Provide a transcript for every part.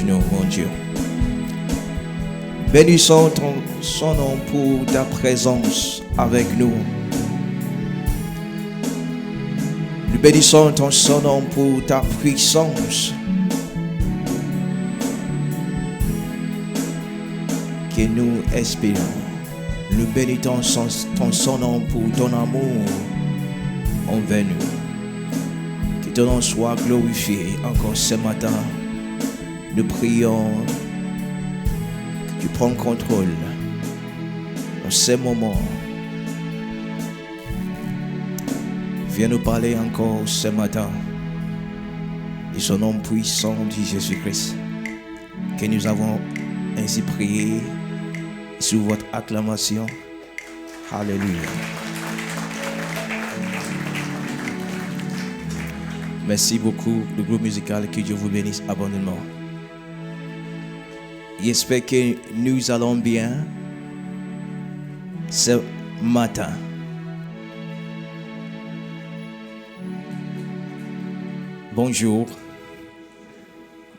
avec nous, mon Dieu. Bénissons son nom pour ta présence avec nous. Nous bénissons son nom pour ta puissance que nous espérons. Nous bénissons son nom pour ton amour envers nous. Que ton nom soit glorifié encore ce matin. Nous prions que tu prends contrôle dans ces moments. Viens nous parler encore ce matin de son nom puissant de Jésus-Christ que nous avons ainsi prié sous votre acclamation. Alléluia. Merci beaucoup, le groupe musical, que Dieu vous bénisse abondamment. J'espère que nous allons bien ce matin. Bonjour.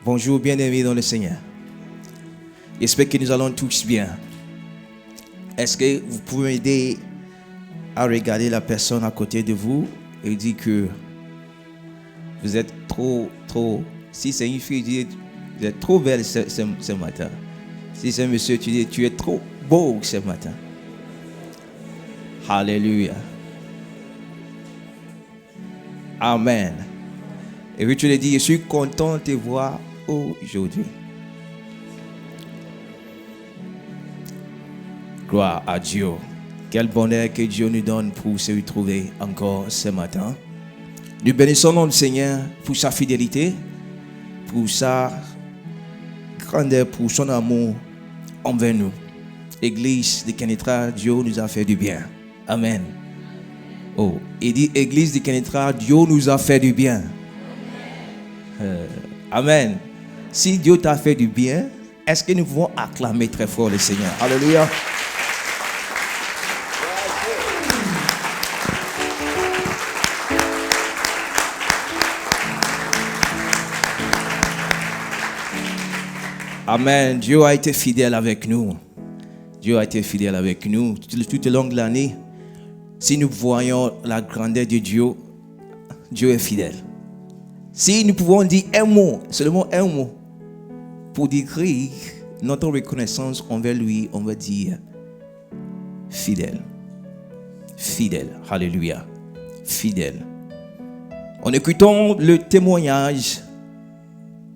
Bonjour, bien-aimés dans le Seigneur. J'espère que nous allons tous bien. Est-ce que vous pouvez m'aider à regarder la personne à côté de vous et dire que vous êtes trop, si c'est une fille, dis, vous êtes trop belle ce matin. Si c'est un monsieur, tu dis, tu es trop beau ce matin. Alléluia. Amen. Et puis tu lui dis, je suis content de te voir aujourd'hui. Gloire à Dieu. Quel bonheur que Dieu nous donne pour se retrouver encore ce matin. Nous bénissons le Seigneur pour sa fidélité, pour sa grandeur, pour son amour envers nous. Église de Kenetra, Dieu nous a fait du bien. Amen. Oh, il dit Église de Kenetra, Dieu nous a fait du bien. Amen. Si Dieu t'a fait du bien, est-ce que nous pouvons acclamer très fort le Seigneur? Alléluia. Amen. Dieu a été fidèle avec nous. Dieu a été fidèle avec nous tout au long de l'année. Si nous voyons la grandeur de Dieu, Dieu est fidèle. Si nous pouvons dire un mot, seulement un mot, pour décrire notre reconnaissance envers lui, on va dire fidèle. Fidèle. Alléluia. Fidèle. En écoutant le témoignage,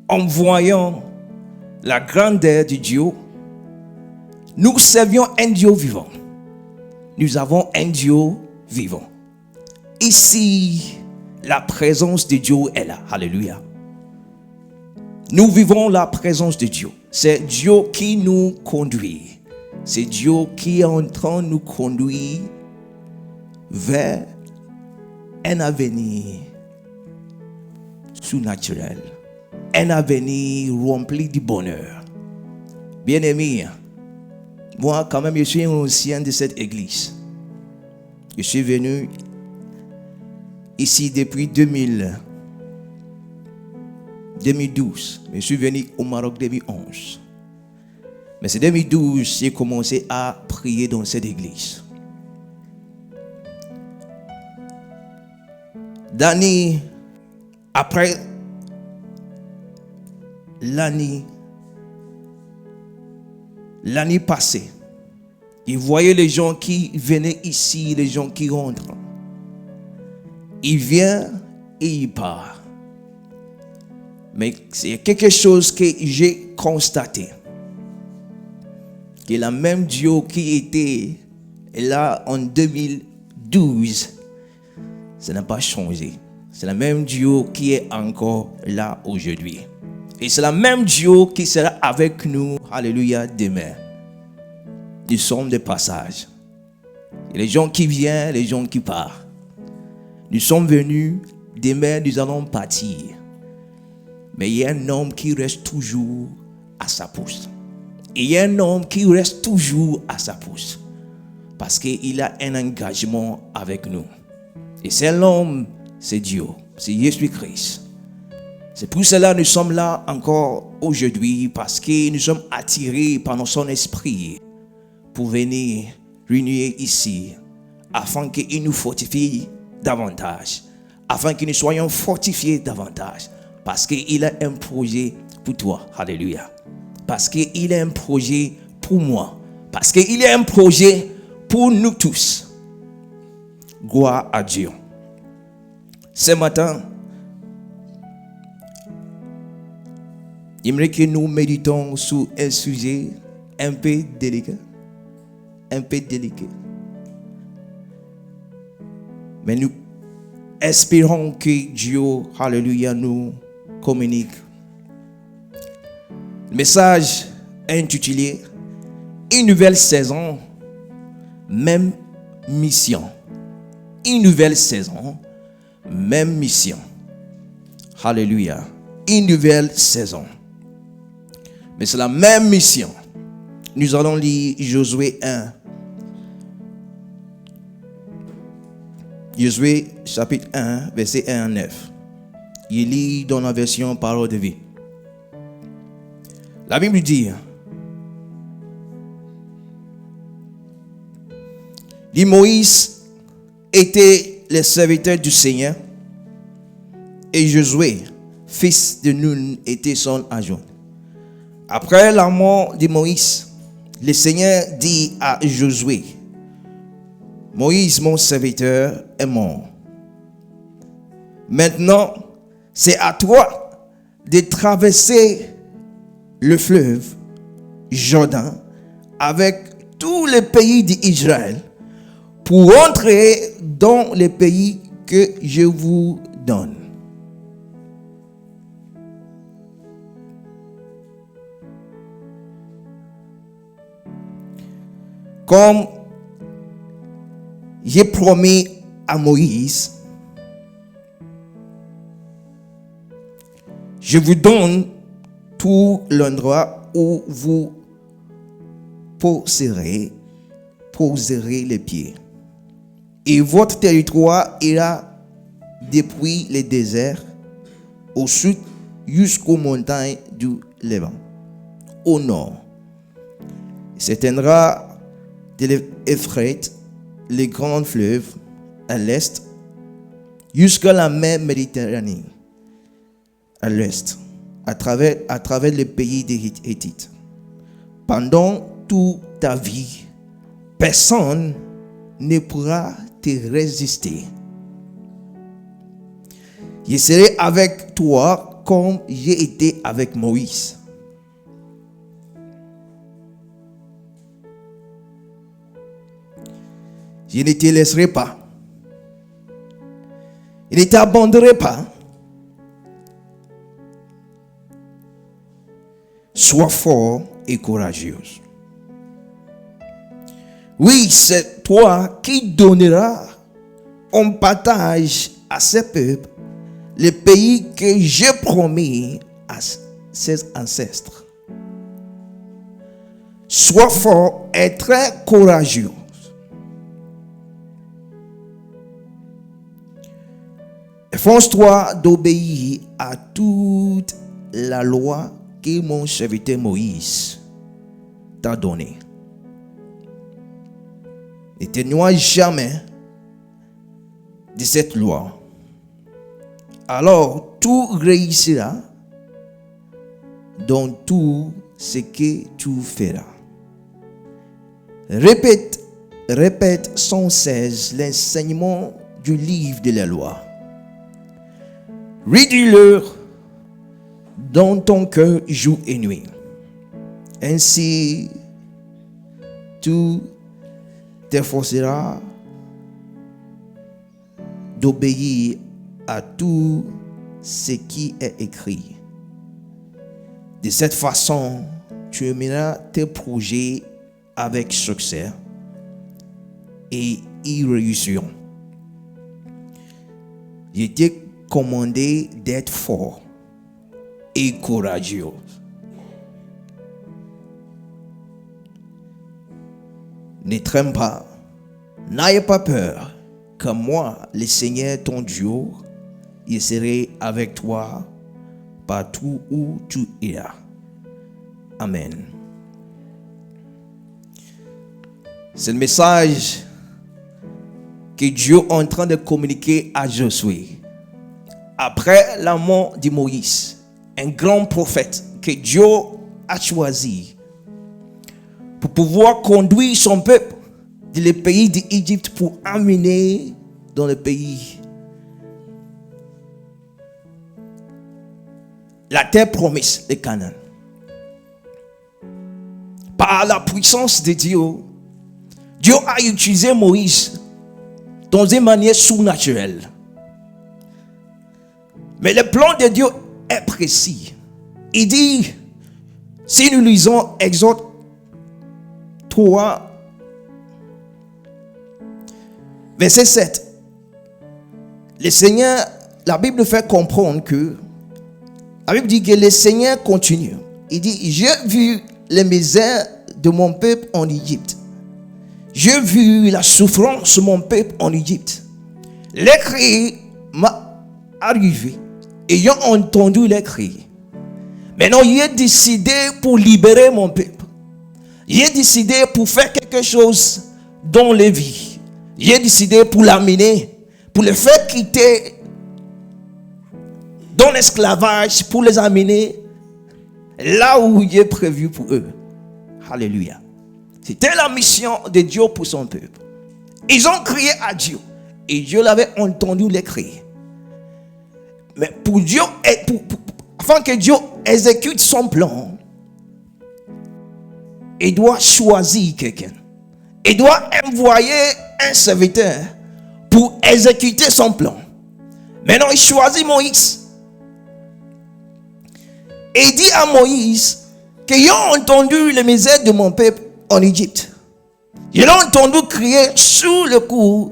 en voyant la grandeur de Dieu, nous servions un Dieu vivant. Nous avons un Dieu vivant. Ici, la présence de Dieu est là. Alléluia. Nous vivons la présence de Dieu. C'est Dieu qui nous conduit. C'est Dieu qui est en train de nous conduire vers un avenir surnaturel. Un avenir rempli de bonheur. Bien-aimé, moi quand même je suis un ancien de cette église. Je suis venu ici depuis 2012. Je suis venu au Maroc 2011. Mais c'est 2012 j'ai commencé à prier dans cette église. D'année après l'année passée, il voyait les gens qui venaient ici, les gens qui rentrent. Il vient et il part. Mais c'est quelque chose que j'ai constaté. Que la même Dieu qui était là en 2012, ça n'a pas changé. C'est la même Dieu qui est encore là aujourd'hui. Et c'est la même Dieu qui sera avec nous, alléluia, demain. Nous sommes de passage. Il y a les gens qui viennent, les gens qui partent. Nous sommes venus, demain nous allons partir. Mais il y a un homme qui reste toujours à sa poste. Et il y a un homme qui reste toujours à sa poste. Parce qu'il a un engagement avec nous. Et c'est l'homme, c'est Dieu, c'est Jésus-Christ. C'est pour cela que nous sommes là encore aujourd'hui, parce que nous sommes attirés par son esprit pour venir réunir ici, afin qu'il nous fortifie davantage, afin que nous soyons fortifiés davantage, parce qu'il a un projet pour toi. Alléluia. Parce qu'il a un projet pour moi, parce qu'il a un projet pour nous tous. Gloire à Dieu. Ce matin, j'aimerais que nous méditons sur un sujet un peu délicat. Un peu délicat. Mais nous espérons que Dieu, alléluia, nous communique. Le message est intitulé Une nouvelle saison, même mission. Une nouvelle saison, même mission. Alléluia. Une nouvelle saison. Mais c'est la même mission. Nous allons lire Josué 1. Josué chapitre 1, verset 1 à 9. Il lit dans la version Parole de vie. La Bible dit, Moïse était le serviteur du Seigneur et Josué, fils de Nun, était son adjoint. Après la mort de Moïse, le Seigneur dit à Josué, Moïse, mon serviteur, est mort. Maintenant, c'est à toi de traverser le fleuve Jordan avec tous les pays d'Israël pour entrer dans le pays que je vous donne. Comme j'ai promis à Moïse, je vous donne tout l'endroit où vous poserez les pieds. Et votre territoire ira depuis le désert au sud jusqu'aux montagnes du Levant, au nord. S'étendra de l'Euphrate, les grands fleuves, à l'est, jusqu'à la mer Méditerranée, à l'ouest, à travers le pays des Hittites. Pendant toute ta vie, personne ne pourra te résister. Je serai avec toi comme j'ai été avec Moïse. Je ne te laisserai pas. Je ne t'abandonnerai pas. Sois fort et courageux. Oui, c'est toi qui donneras en partage à ce peuple le pays que j'ai promis à ses ancêtres. Sois fort et très courageux. Efforce-toi d'obéir à toute la loi que mon serviteur Moïse t'a donnée. Ne te noie jamais de cette loi. Alors tout réussira dans tout ce que tu feras. Répète sans cesse l'enseignement du livre de la loi. Redis-le dans ton cœur jour et nuit. Ainsi, tu t'efforceras d'obéir à tout ce qui est écrit. De cette façon, tu mèneras tes projets avec succès et ils réussiront. Je t'ai commandé d'être fort et courageux. Ne crains pas, n'aie pas peur, car moi, le Seigneur ton Dieu, je serai avec toi partout où tu iras. Amen. C'est le message que Dieu est en train de communiquer à Josué. Après la mort de Moïse, un grand prophète que Dieu a choisi pour pouvoir conduire son peuple dans le pays d'Égypte pour amener dans le pays la terre promise, le Canaan. Par la puissance de Dieu, Dieu a utilisé Moïse dans une manière surnaturelle. Mais le plan de Dieu est précis. Il dit, si nous lisons Exode 3, verset 7, le Seigneur, la Bible fait comprendre que, la Bible dit que le Seigneur continue. Il dit, j'ai vu les misères de mon peuple en Égypte. J'ai vu la souffrance de mon peuple en Égypte. Les cris m'ont arrivé. Ayant entendu les cris. Maintenant, j'ai décidé pour libérer mon peuple. J'ai décidé pour faire quelque chose dans les vies. J'ai décidé pour l'amener, pour le faire quitter dans l'esclavage, pour les amener là où il est prévu pour eux. Alléluia. C'était la mission de Dieu pour son peuple. Ils ont crié à Dieu. Et Dieu l'avait entendu les cris. Mais pour Dieu, afin que Dieu exécute son plan, il doit choisir quelqu'un. Il doit envoyer un serviteur pour exécuter son plan. Maintenant, il choisit Moïse. Et il dit à Moïse qu'ils ont entendu les misères de mon peuple en Égypte. Ils l'ont entendu crier sous le coup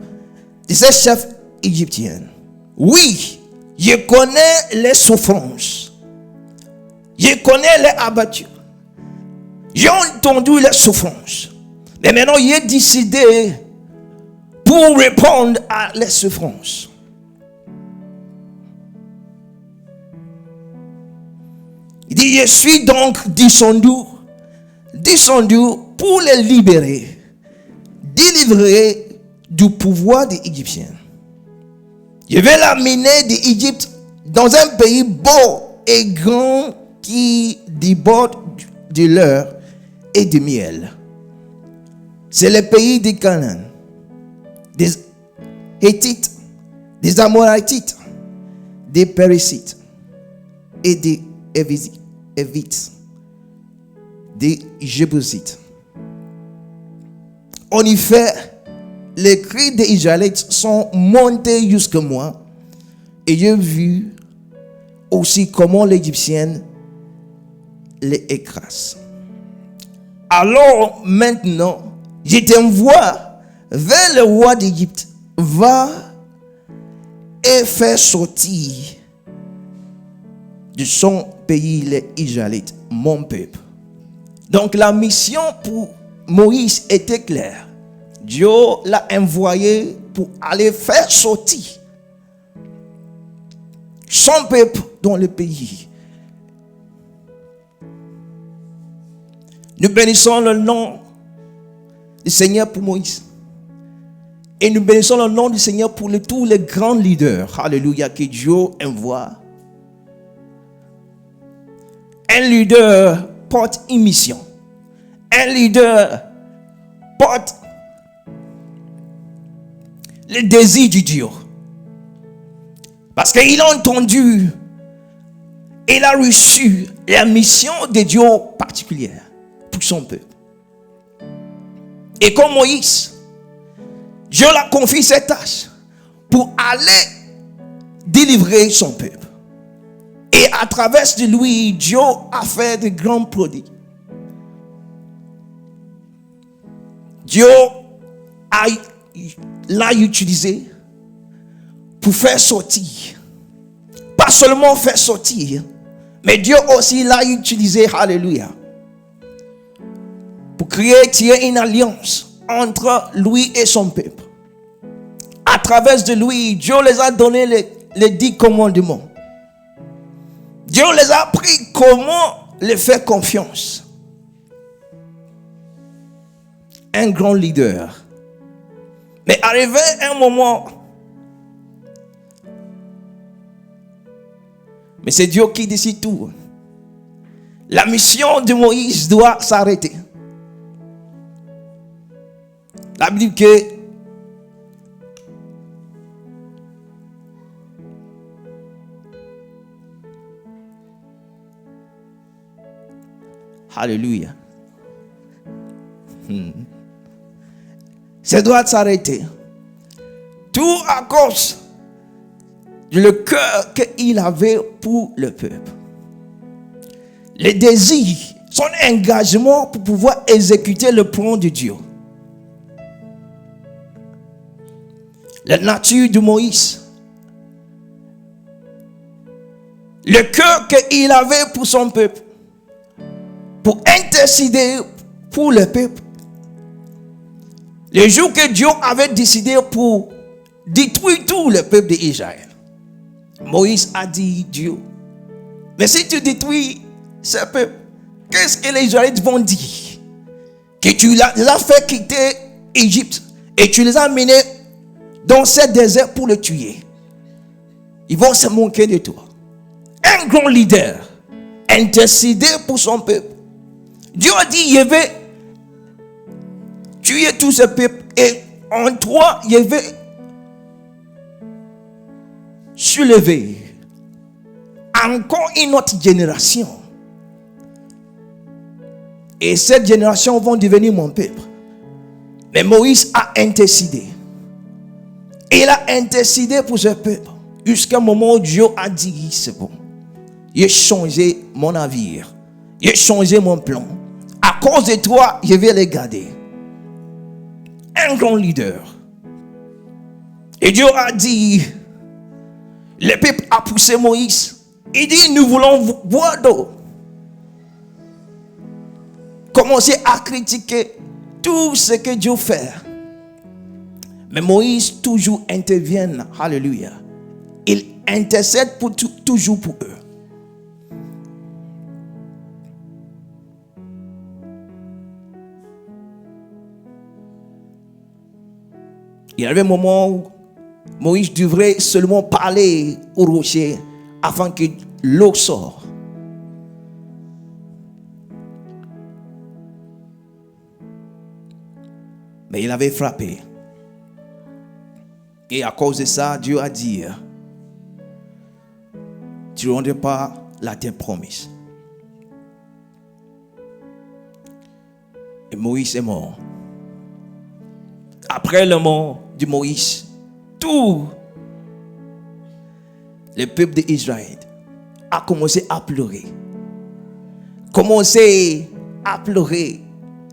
de ces chefs égyptiens. Oui, je connais les souffrances. Je connais les abattus. J'ai entendu les souffrances. Mais maintenant, j'ai décidé pour répondre à les souffrances. Il dit, je suis donc descendu pour les libérer, délivrer du pouvoir des Égyptiens. Je vais l'amener d'Égypte dans un pays beau et grand qui déborde de l'or et du miel. C'est le pays des Canaan, des Hétites, des Amoritites, des Périsites et des Évites, des Jébusites. En effet, les cris des Israélites sont montés jusqu'à moi et j'ai vu aussi comment l'Égyptienne les écrase. Alors maintenant, je t'envoie vers le roi d'Égypte. Va et fais sortir de son pays les Israélites, mon peuple. Donc la mission pour Moïse était claire. Dieu l'a envoyé pour aller faire sortir son peuple dans le pays. Nous bénissons le nom du Seigneur pour Moïse. Et nous bénissons le nom du Seigneur pour tous les grands leaders. Alléluia, que Dieu envoie. Un leader porte une mission. Un leader porte le désir du Dieu. Parce qu'il a entendu, il a reçu la mission de Dieu particulière pour son peuple. Et comme Moïse, Dieu l'a confié cette tâche pour aller délivrer son peuple. Et à travers de lui, Dieu a fait de grands prodiges. Dieu l'a utilisé pour faire sortir. Pas seulement faire sortir, mais Dieu aussi l'a utilisé, alléluia, pour créer une alliance entre lui et son peuple. À travers de lui, Dieu les a donné les 10 commandements. Dieu les a appris comment les faire confiance. Un grand leader. Mais arrivé un moment, mais c'est Dieu qui décide tout. La mission de Moïse doit s'arrêter. La Bible dit que Alléluia. Ça doit s'arrêter. Tout à cause du cœur qu'il avait pour le peuple. Les désirs, son engagement pour pouvoir exécuter le plan de Dieu. La nature de Moïse. Le cœur qu'il avait pour son peuple. Pour intercéder pour le peuple. Le jour que Dieu avait décidé pour détruire tout le peuple d'Israël. Moïse a dit Dieu, mais si tu détruis ce peuple, qu'est-ce que les Israélites vont dire? Que tu les as fait quitter Égypte et tu les as menés dans ce désert pour le tuer. Ils vont se moquer de toi. Un grand leader intercéder pour son peuple. Dieu a dit, il vais tuer tout ce peuple et en toi, il vais soulever encore une autre génération. Et cette génération va devenir mon peuple. Mais Moïse a intercédé. Il a intercédé pour ce peuple. Jusqu'à un moment où Dieu a dit, c'est bon. Il a changé mon navire. Il a changé mon plan. À cause de toi, je vais les garder. Un grand leader. Et Dieu a dit, le peuple a poussé Moïse. Il dit, nous voulons boire d'eau. Commencez à critiquer tout ce que Dieu fait. Mais Moïse toujours intervient. Alléluia. Il intercède pour toujours pour eux. Il y avait un moment où Moïse devrait seulement parler au rocher afin que l'eau sorte. Mais il avait frappé. Et à cause de ça, Dieu a dit, tu ne rendras pas la terre promise. Et Moïse est mort. Après le mort de Moïse, tout le peuple d'Israël a commencé à pleurer. Commencé à pleurer.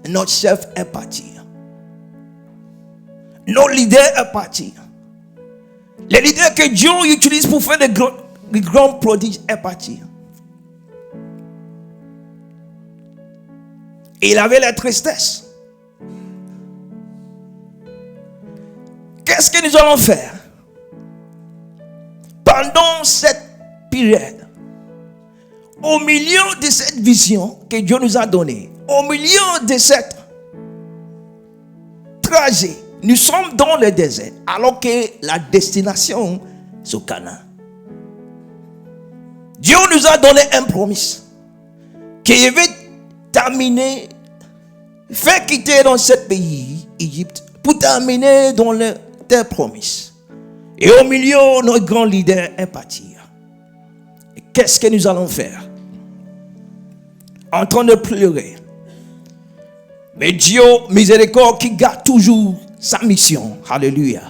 Notre chef est parti. Nos leaders est parti. Les leaders que Dieu utilise pour faire des grands prodiges est parti. Et il avait la tristesse. Qu'est-ce que nous allons faire? Pendant cette période, au milieu de cette vision que Dieu nous a donnée, au milieu de cette trajet, nous sommes dans le désert, alors que la destination, c'est au Canaan. Dieu nous a donné un promise qu'il va terminer, faire quitter dans ce pays, Égypte, pour terminer dans le terre promise. Et au milieu, notre grand leader est parti. Et qu'est-ce que nous allons faire? En train de pleurer. Mais Dieu, miséricorde, qui garde toujours sa mission. Alléluia.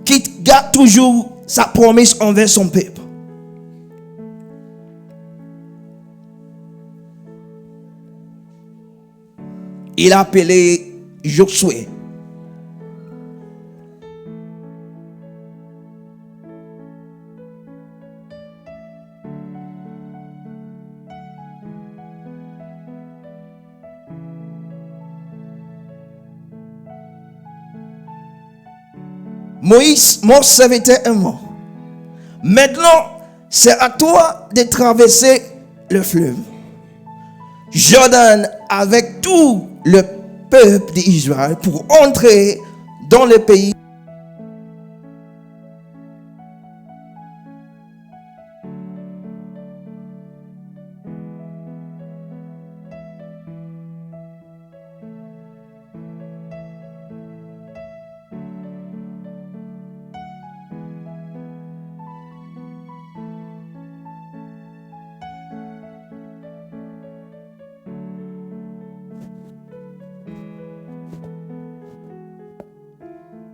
Qui garde toujours sa promesse envers son peuple. Il a appelé Josué. Moïse, mon serviteur est mort. Maintenant, c'est à toi de traverser le fleuve Jordan avec tout le peuple d'Israël pour entrer dans le pays.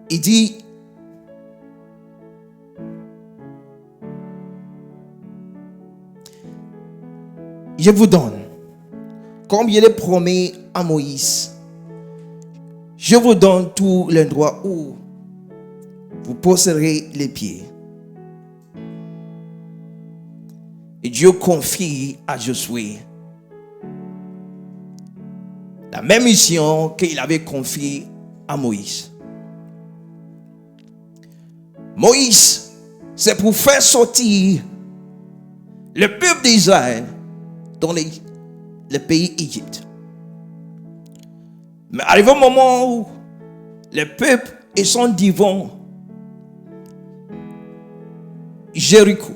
Il dit, je vous donne, comme il est promis à Moïse, je vous donne tout l'endroit où vous poserez les pieds. Et Dieu confie à Josué la même mission qu'il avait confiée à Moïse. Moïse, c'est pour faire sortir le peuple d'Israël dans le pays Égypte. Mais arrivé au moment où le peuple et son devant Jéricho,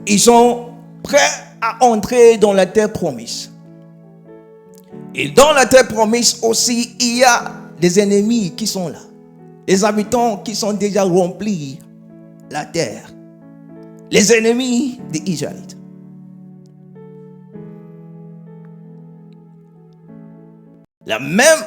ils sont prêts à entrer dans la terre promise. Et dans la terre promise aussi, il y a des ennemis qui sont là. Les habitants qui sont déjà remplis la terre. Les ennemis des Israélites. La même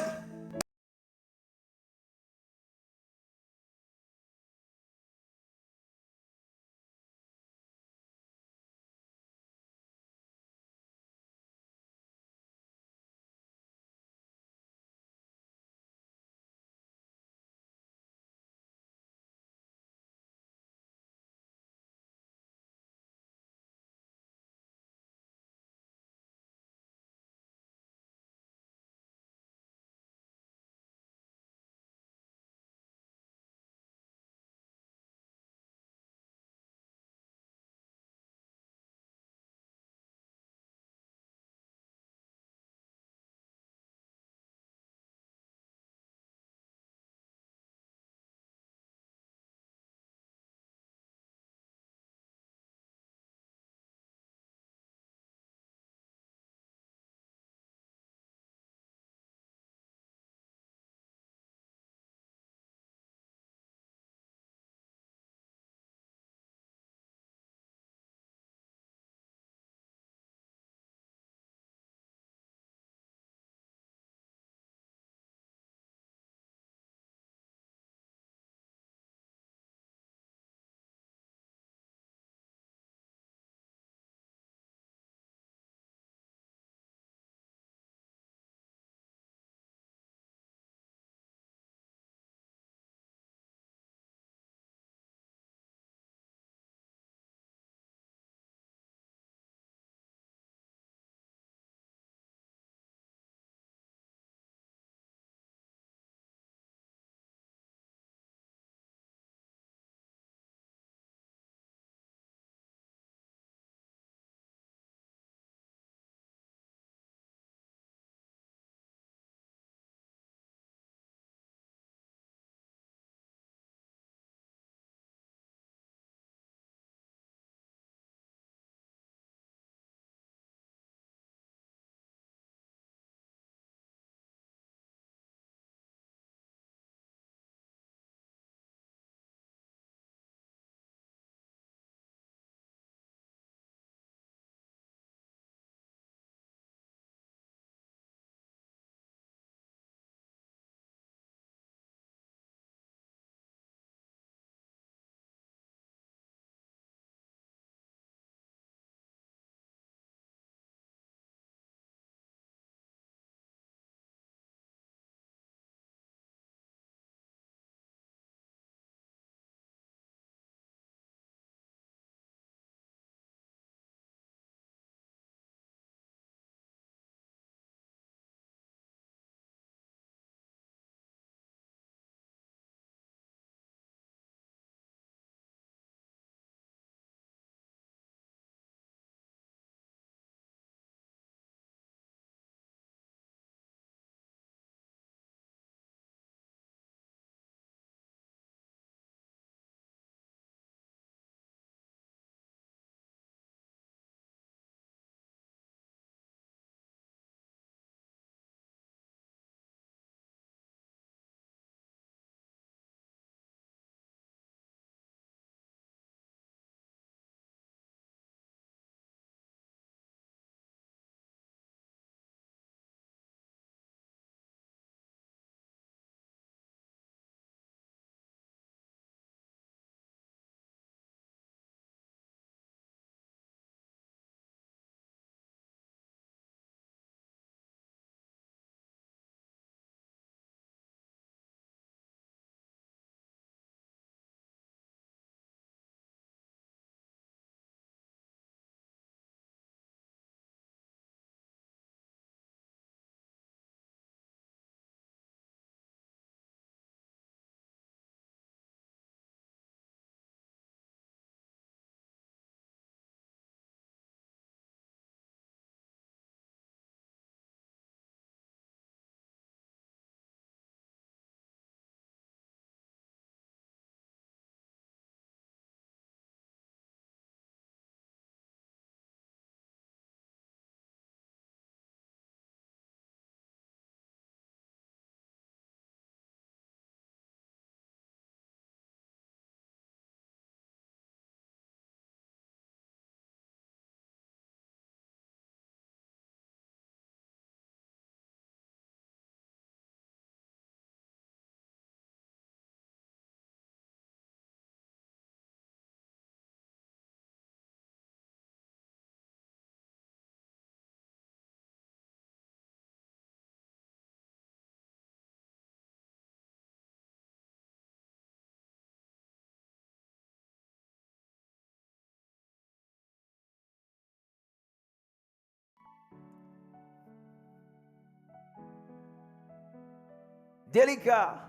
délicats,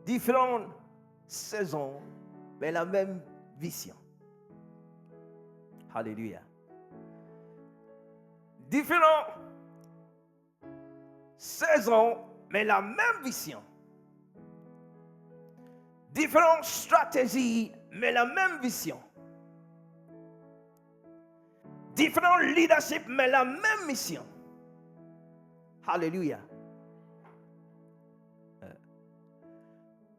différentes saisons, mais la même vision. Alléluia. Différentes saisons, mais la même vision. Différentes stratégies, mais la même vision. Différents leaderships, mais la même mission. Alléluia.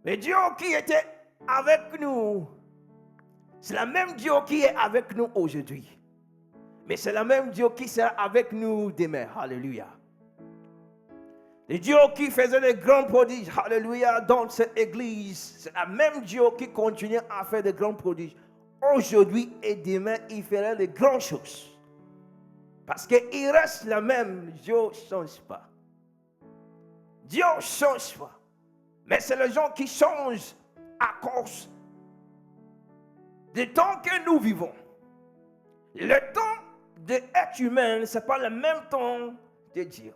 Le Dieu qui était avec nous, c'est le même Dieu qui est avec nous aujourd'hui. Mais c'est le même Dieu qui sera avec nous demain. Alléluia. Le Dieu qui faisait des grands prodiges, alléluia, dans cette église, c'est le même Dieu qui continue à faire des grands prodiges. Aujourd'hui et demain, il fera de grandes choses. Parce qu'il reste le même. Dieu ne change pas. Dieu ne change pas. Mais c'est les gens qui changent à cause du temps que nous vivons. Le temps d'être humain, ce n'est pas le même temps de Dieu.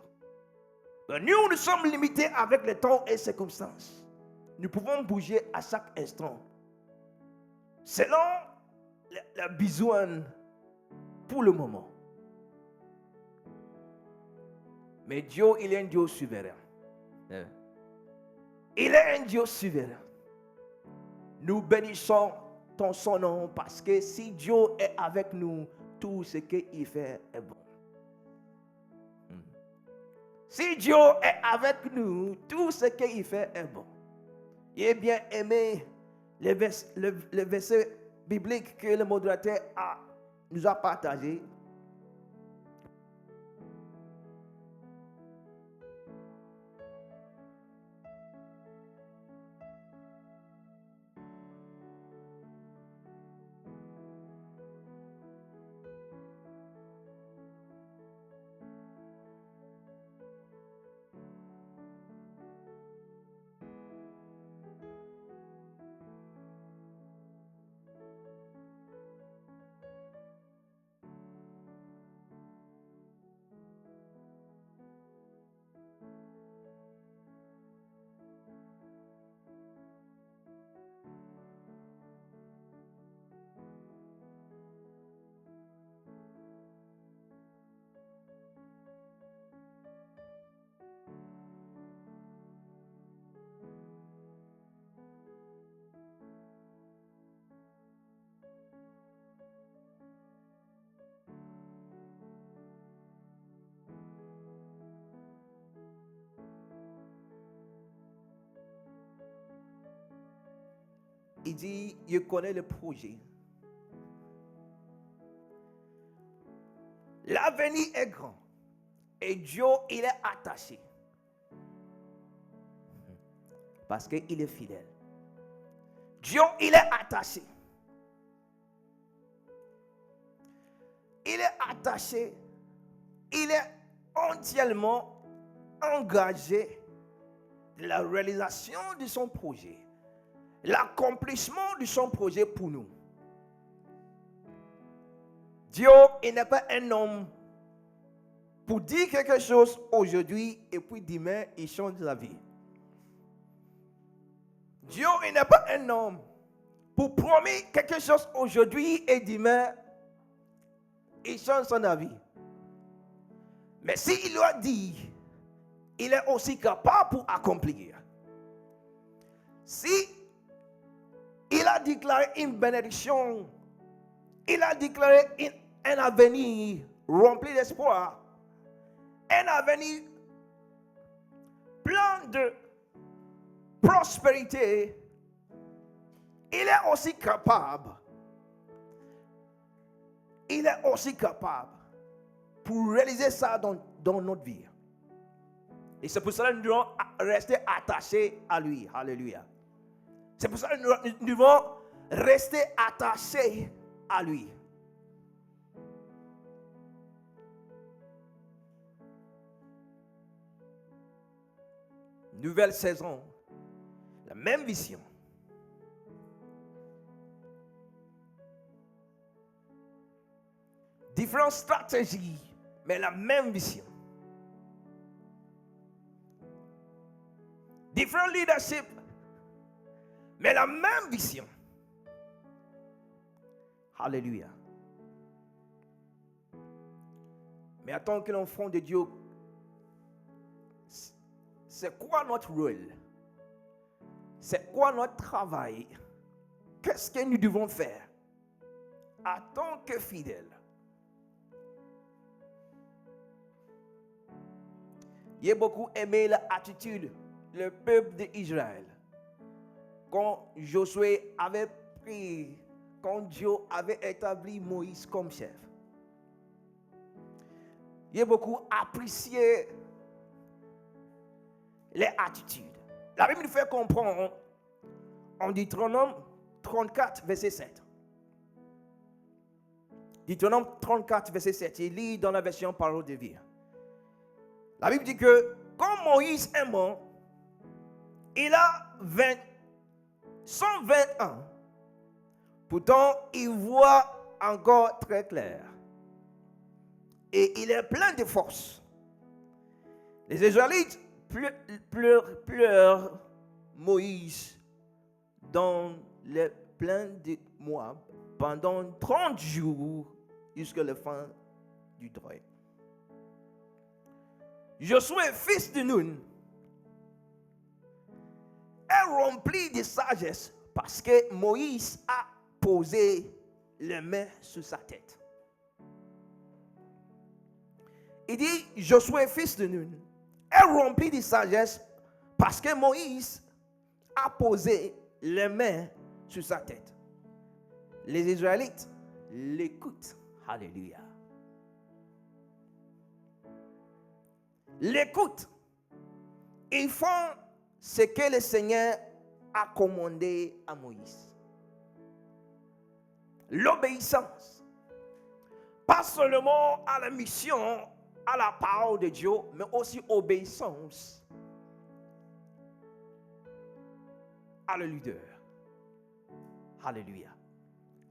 Nous sommes limités avec le temps et les circonstances. Nous pouvons bouger à chaque instant. Selon les besoins pour le moment. Mais Dieu, il est un Dieu souverain. Il est un Dieu souverain. Nous bénissons son nom parce que si Dieu est avec nous, tout ce qu'il fait est bon. Si Dieu est avec nous, tout ce qu'il fait est bon. J'ai bien aimé le verset biblique que le modérateur nous a partagé. Il dit, je connais le projet. L'avenir est grand. Et Dieu, il est attaché. Parce qu'il est fidèle. Dieu, il est attaché. Il est attaché. Il est entièrement engagé dans la réalisation de son projet. L'accomplissement de son projet pour nous. Dieu, il n'est pas un homme pour dire quelque chose aujourd'hui et puis demain, il change la vie. Dieu, il n'est pas un homme pour promettre quelque chose aujourd'hui et demain, il change son avis. Mais s'il lui a dit, il est aussi capable pour accomplir. Si il a déclaré une bénédiction, il a déclaré un avenir rempli d'espoir, un avenir plein de prospérité, il est aussi capable. Il est aussi capable pour réaliser ça dans notre vie. Et c'est pour cela que nous devons rester attachés à lui. Alléluia. C'est pour ça que nous devons rester attachés à lui. Nouvelle saison, la même vision. Différentes stratégies, mais la même vision. Différents leaderships, mais la même vision. Alléluia. Mais en tant que l'enfant de Dieu, c'est quoi notre rôle? C'est quoi notre travail? Qu'est-ce que nous devons faire en tant que fidèles? J'ai beaucoup aimé l'attitude du peuple d'Israël. Quand Josué avait pris, quand Dieu avait établi Moïse comme chef. J'ai beaucoup apprécié les attitudes. La Bible nous fait comprendre en Deutéronome 34, verset 7. Deutéronome 34, verset 7. Il lit dans la version Parole de vie. La Bible dit que quand Moïse est mort, il a 120 ans. Pourtant, il voit encore très clair. Et il est plein de force. Les Israélites pleurent Moïse dans les plains de Moab pendant 30 jours jusqu'à la fin du deuil. Josué, fils de Nun, est rempli de sagesse parce que Moïse a posé les mains sur sa tête. Il dit, Josué, fils de Nun, est rempli de sagesse parce que Moïse a posé les mains sur sa tête. Les Israélites l'écoutent. Alléluia. L'écoutent. Ils font ce que le Seigneur a commandé à Moïse. L'obéissance. Pas seulement à la mission, à la parole de Dieu, mais aussi obéissance à le leader. Alléluia.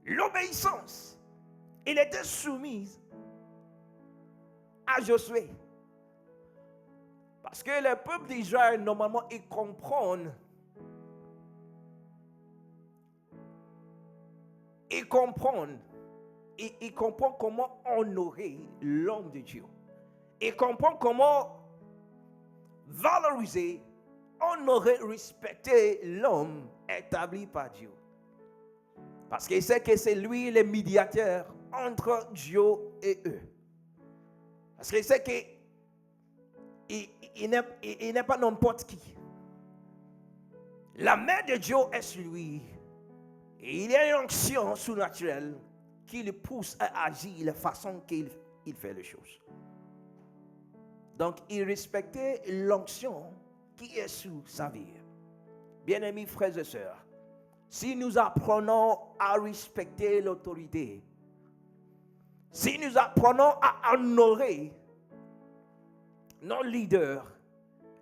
L'obéissance. Il était soumis à Josué. Parce que le peuple d'Israël, normalement, ils comprennent. Ils comprennent comment honorer l'homme de Dieu. Ils comprennent comment valoriser, honorer, respecter l'homme établi par Dieu. Parce qu'il sait que c'est lui le médiateur entre Dieu et eux. Parce qu'il sait qu'il n'est pas n'importe qui. La main de Dieu est sur lui. Et il y a une onction surnaturelle qui le pousse à agir de la façon qu'il fait les choses. Donc, il respectait l'onction qui est sous sa vie. Bien-amis frères et sœurs, si nous apprenons à respecter l'autorité, si nous apprenons à honorer nos leaders,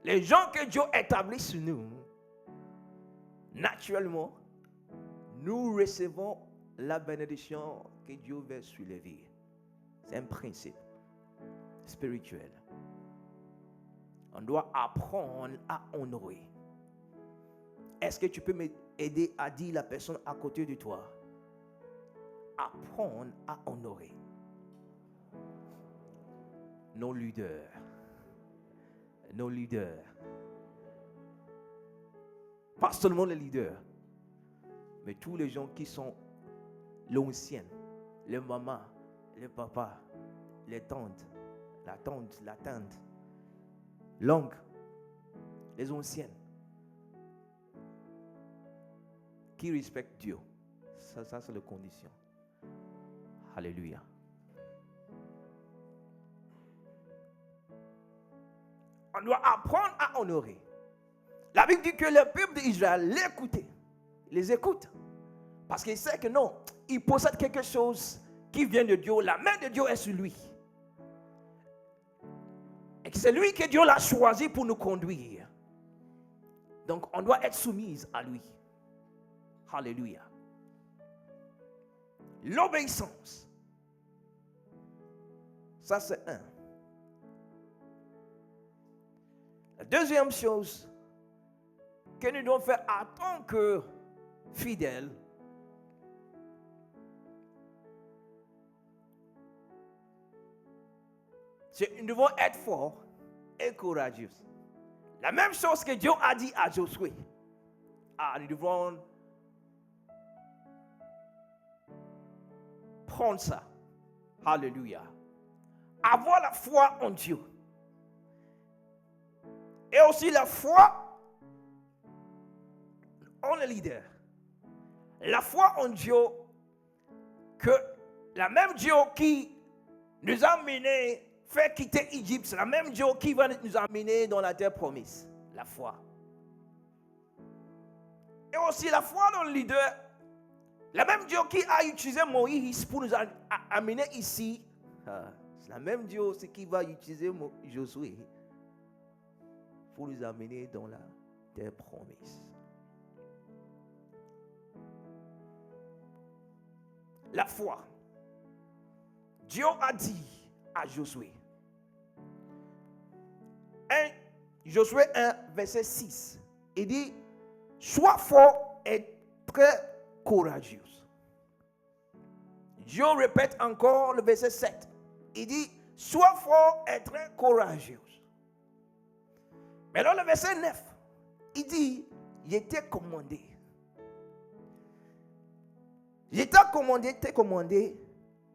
les gens que Dieu établit sur nous, naturellement, nous recevons la bénédiction que Dieu veut sur les vies. C'est un principe spirituel. On doit apprendre à honorer. Est-ce que tu peux m'aider à dire la personne à côté de toi? Apprendre à honorer nos leaders. Nos leaders. Pas seulement les leaders, mais tous les gens qui sont l'ancienne, les mamans, les papas, les tantes, la tante, l'oncle, les anciennes, qui respectent Dieu. Ça c'est la condition. Alléluia. On doit apprendre à honorer. La Bible dit que le peuple d'Israël l'écoutait. Il les écoute. Parce qu'il sait que non, il possède quelque chose qui vient de Dieu. La main de Dieu est sur lui. Et que c'est lui que Dieu l'a choisi pour nous conduire. Donc on doit être soumise à lui. Alléluia. L'obéissance. Ça c'est un. La deuxième chose, que nous devons faire en tant que fidèles, c'est que nous devons être forts et courageux. La même chose que Dieu a dit à Josué. Nous devons prendre ça. Alléluia. Avoir la foi en Dieu. Et aussi la foi en le leader. La foi en Dieu, que la même Dieu qui nous a menés, fait quitter l'Égypte, c'est la même Dieu qui va nous amener dans la terre promise. La foi. Et aussi la foi dans le leader. La même Dieu qui a utilisé Moïse pour nous amener ici. C'est la même Dieu aussi qui va utiliser Josué pour nous amener dans la terre promise. La foi. Dieu a dit à Josué. Josué 1, verset 6. Il dit, sois fort et très courageux. Dieu répète encore le verset 7. Il dit, sois fort et très courageux. Mais dans le verset 9, il dit, il était commandé. T'es commandé,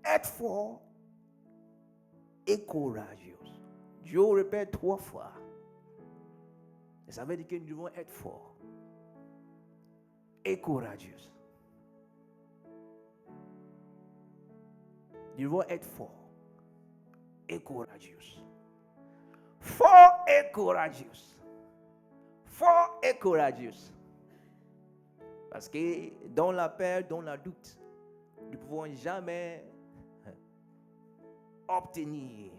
être fort et courageux. Dieu répète 3 fois. Et ça veut dire que nous devons être forts et courageux. Nous devons être forts et courageux. Fort et courageux. Fort et courageux. Parce que dans la peur, dans la doute, nous ne pouvons jamais obtenir,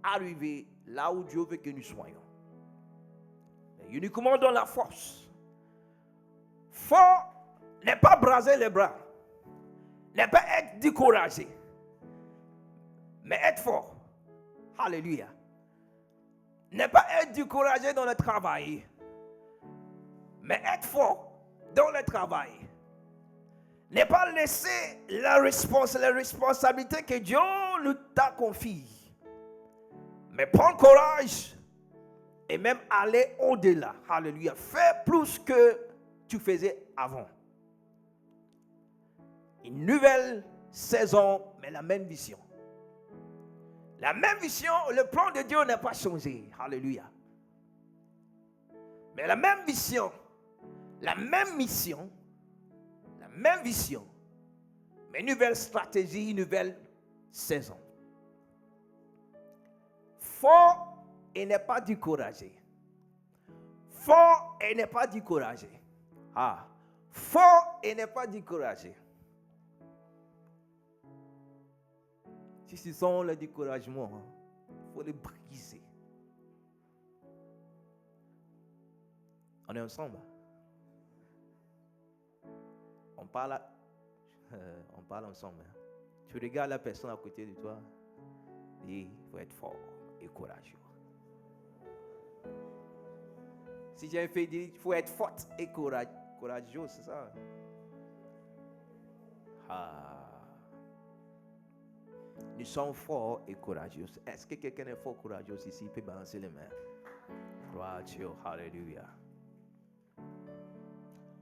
arriver là où Dieu veut que nous soyons. Mais uniquement dans la force. Fort n'est pas braser les bras, n'est pas être découragé, mais être fort. Alléluia. N'est pas être découragé dans le travail, mais être fort dans le travail. N'est pas laisser la responsabilité que Dieu nous t'a confiée, mais prendre courage et même aller au-delà. Alléluia. Fais plus que tu faisais avant. Une nouvelle saison, mais la même vision. La même vision, le plan de Dieu n'a pas changé. Alléluia. Mais la même vision, la même mission, la même vision, mais nouvelle stratégie, nouvelle saison. Fort et n'est pas découragé. Fort et n'est pas découragé. Fort et n'est pas découragé. Si ce sont le découragement, il faut les briser. On est ensemble. On parle ensemble. Tu regardes la personne à côté de toi. Et il faut être fort et courageux. Si j'ai fait dire, il faut être forte et courageux, c'est ça. Nous sommes forts et courageux. Est-ce que quelqu'un est fort et courageux ici? Il peut balancer les mains. Gloire à Dieu. Alléluia.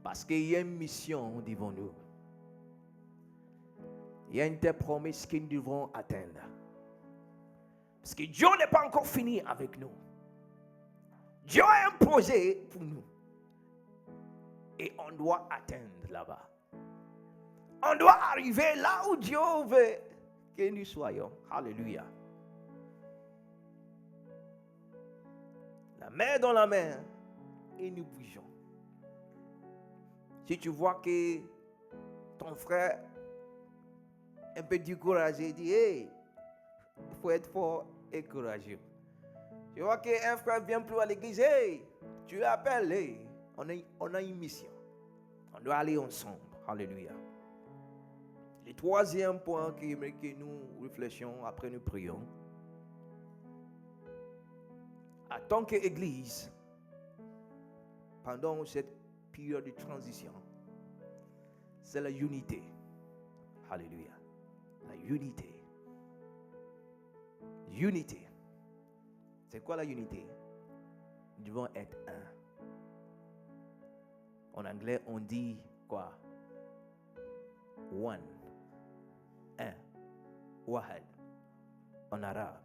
Parce qu'il y a une mission devant nous. Il y a une telle promesse que nous devons atteindre. Parce que Dieu n'est pas encore fini avec nous. Dieu a un projet pour nous. Et on doit atteindre là-bas. On doit arriver là où Dieu veut que nous soyons. Alléluia. La main dans la main et nous bougeons. Si tu vois que ton frère est un peu découragé, dis hey, il faut être fort et courageux. Tu vois qu'un frère ne vient plus à l'église, hey, tu l'appelles, hey, on a une mission. On doit aller ensemble. Alléluia. Le troisième point que nous réfléchissons après nous prions. En tant qu'église, pendant cette période de transition, c'est la unité. Alléluia. La unité. Unité. C'est quoi la unité? Nous devons être un. En anglais, on dit quoi? One. Un. Wahad. En arabe.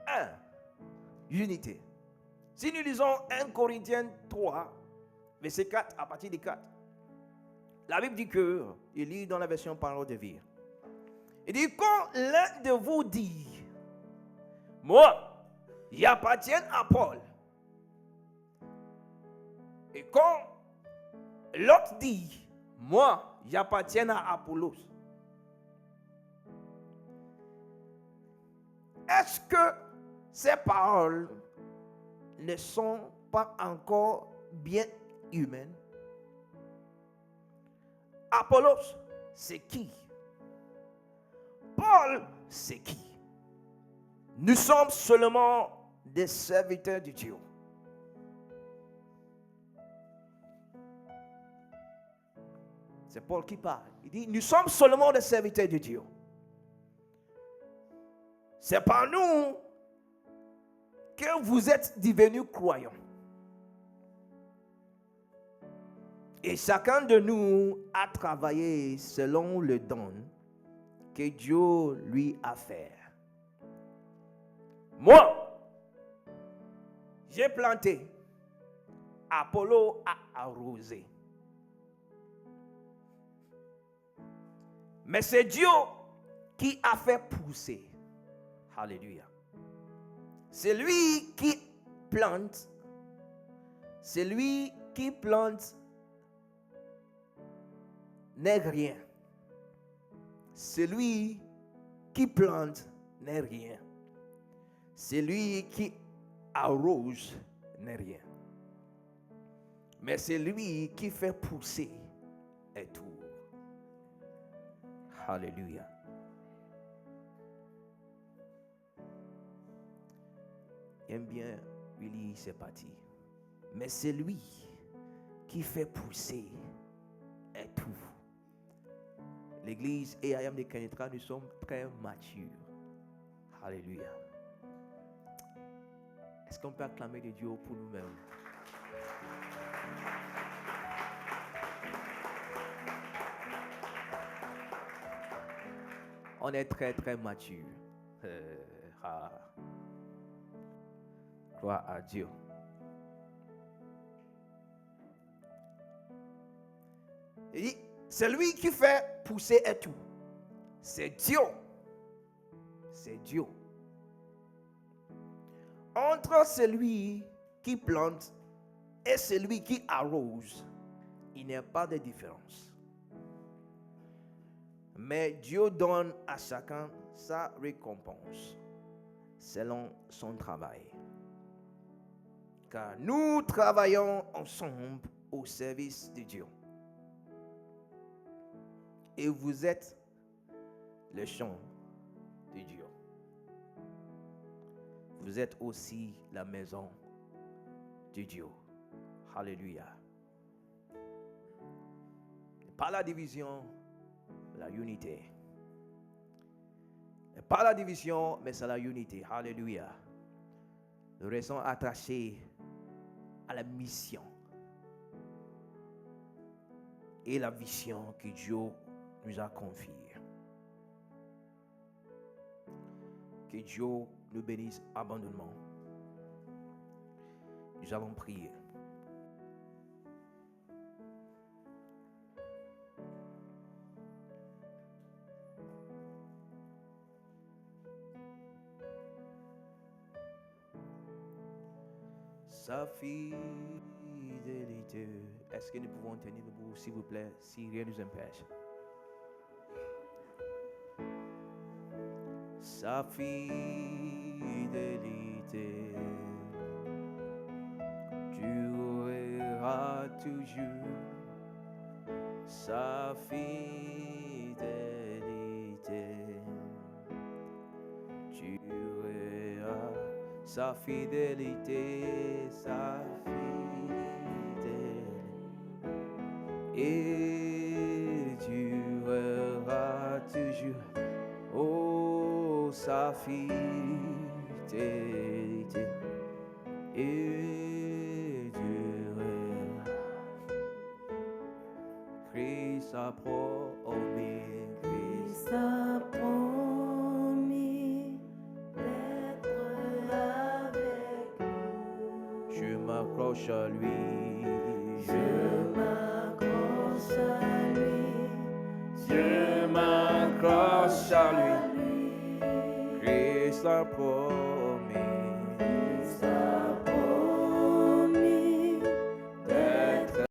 Un. Unité. Si nous lisons 1 Corinthiens 3, verset 4, à partir du 4, la Bible dit que, il lit dans la version Parole de vie, il dit, quand l'un de vous dit, moi, j'appartiens à Paul, et quand l'autre dit, moi, j'appartiens à Apollos, est-ce que ces paroles ne sont pas encore bien humaines? Apollos, c'est qui? Paul, c'est qui? Nous sommes seulement des serviteurs de Dieu. C'est Paul qui parle. Il dit, nous sommes seulement des serviteurs de Dieu. C'est par nous que vous êtes devenus croyants. Et chacun de nous a travaillé selon le don que Dieu lui a fait. Moi, j'ai planté. Apollo a arrosé. Mais c'est Dieu qui a fait pousser. Alléluia. C'est lui qui plante. C'est lui qui plante n'est rien. Celui qui plante n'est rien. Celui qui arrose n'est rien. Mais c'est lui qui fait pousser et tout. Alléluia. J'aime bien Willy, c'est parti. Mais c'est lui qui fait pousser et tout. L'église EAM de Kenetra, nous sommes très matures. Alléluia. Est-ce qu'on peut acclamer de Dieu pour nous-mêmes? On est très très mature. Gloire à Dieu. Et c'est lui qui fait pousser et tout. C'est Dieu. C'est Dieu. Entre celui qui plante et celui qui arrose, il n'y a pas de différence. Mais Dieu donne à chacun sa récompense selon son travail. Car nous travaillons ensemble au service de Dieu. Et vous êtes le champ de Dieu. Vous êtes aussi la maison de Dieu. Alléluia. Pas la division, la unité. Pas la division, mais c'est la unité. Alléluia. Nous restons attachés à la mission et la vision que Dieu nous a confiée. Que Dieu nous bénisse abondamment. Nous allons prier. Sa fidélité. Est-ce que nous pouvons tenir debout, s'il vous plaît, si rien ne nous empêche? Sa fidélité durera toujours. Sa fidélité durera. sa fidélité, sa fidélité. Et durera toujours, oh, sa fidélité. Et durera. Christ a promis, Christ a promis d'être avec nous. Je m'accroche à lui. Je m'accroche à lui. Je m'accroche à lui. Christ a promis.